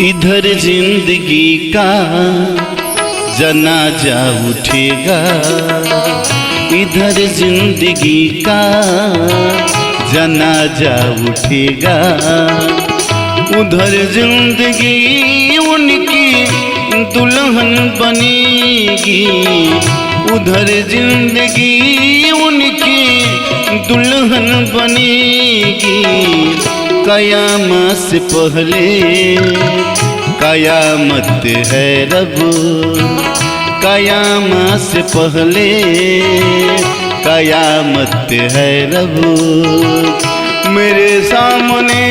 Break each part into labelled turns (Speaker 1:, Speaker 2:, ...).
Speaker 1: इधर जिंदगी का जनाजा उठेगा, इधर जिंदगी का जनाजा उठेगा। उधर जिंदगी उनकी दुल्हन बनेगी, उधर जिंदगी उनकी दुल्हन बनेगी। कयामत से पहले कयामत है रब, कयामत से पहले कयामत है रब। मेरे सामने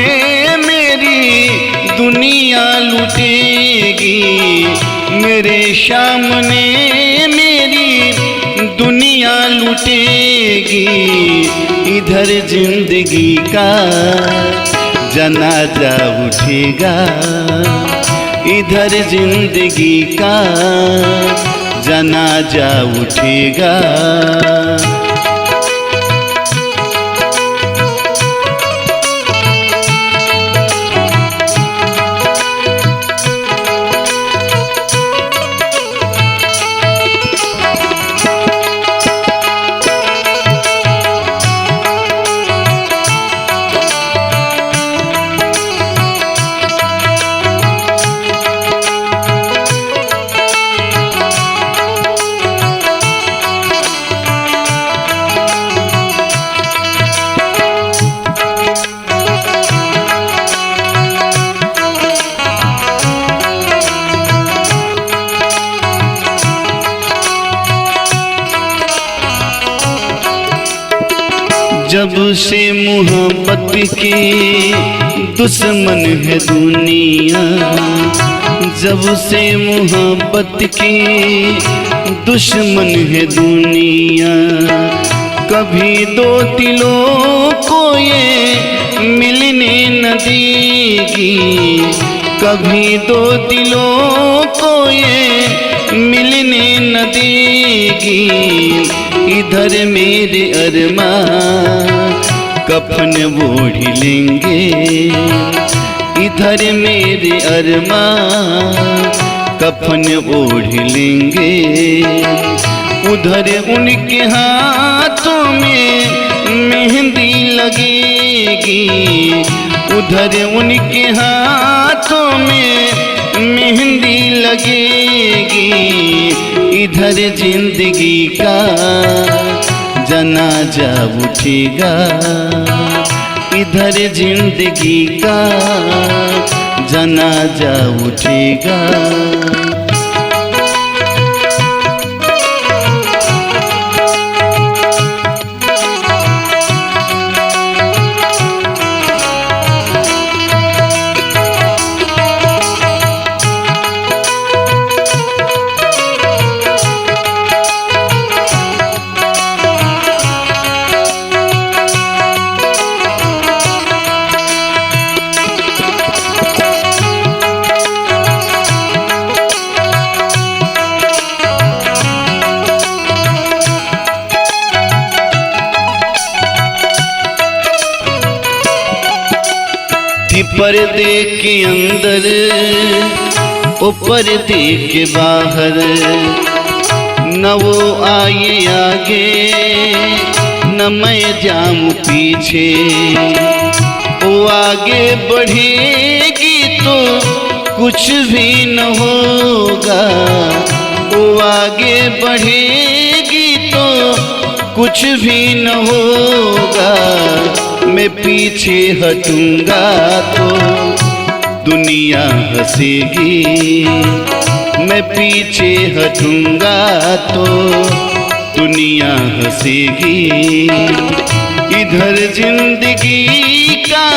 Speaker 1: मेरी दुनिया लुटेगी, मेरे सामने मेरी दुनिया लुटेगी। इधर जिंदगी का जनाजा उठेगा, इधर जिंदगी का जनाजा उठेगा। जब से मोहब्बत की दुश्मन है दुनिया, जब से मोहब्बत की दुश्मन है दुनिया। कभी दो दिलों को ये मिलने न देगी, कभी दो दिलों को ये मिलने न देगी। इधर मेरे अरमान कफन ओढ़ लेंगे, इधर मेरे अरमान कफन ओढ़ लेंगे। उधर उनके हाथों में मेहंदी लगेगी, उधर उनके हाथों में मेहंदी लगेगी। इधर जिंदगी का जनाजा उठेगा, इधर जिंदगी का जनाजा उठेगा। पर्दे के अंदर ओ पर्दे के बाहर, न वो आए आगे न मैं जाऊं पीछे। वो आगे बढ़ेगी तो कुछ भी न होगा, वो आगे बढ़ेगी तो कुछ भी न होगा। मैं पीछे हटूंगा तो दुनिया हंसेगी, मैं पीछे हटूंगा तो दुनिया हंसेगी। इधर जिंदगी का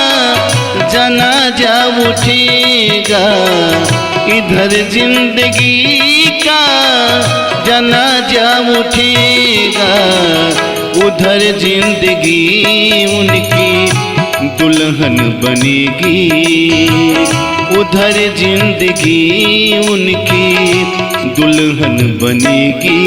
Speaker 1: जनाजा उठेगा, इधर जिंदगी का जनाजा उठेगा। उधर जिंदगी उनकी दुल्हन बनेगी, उधर जिंदगी उनकी दुल्हन बनेगी।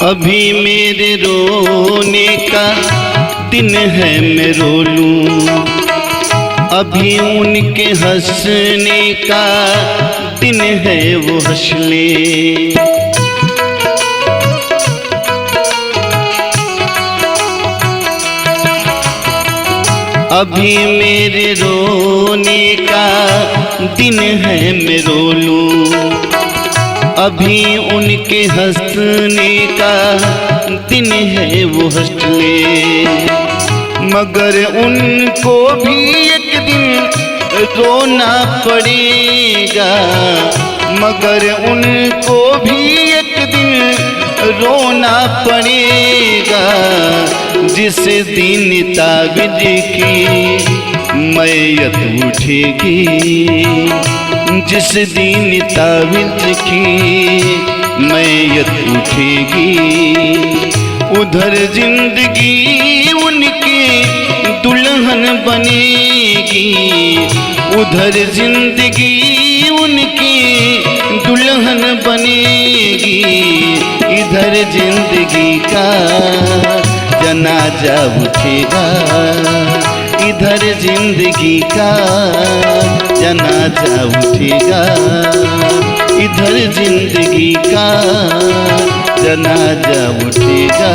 Speaker 1: अभी मेरे रोने का दिन है मैं रो लूं, अभी उनके हंसने का दिन है वो हंस ले। अभी मेरे रोने का दिन है मैं रो लूं, अभी उनके हंसने का दिन है वो हंस ले। मगर उनको भी एक दिन रोना पड़ेगा, मगर उनको भी एक दिन रोना पड़ेगा। जिस दिन ताबिज की मैयत उठेगी, जिस दिन ताबिज की मैयत उठेगी, उधर जिंदगी उनकी दुल्हन बनेगी, उधर जिंदगी उनकी दुल्हन बनेगी। इधर जिंदगी का जनाजा उठेगा, इधर जिंदगी का जनाजा उठेगा, इधर जिंदगी का जनाजा उठेगा।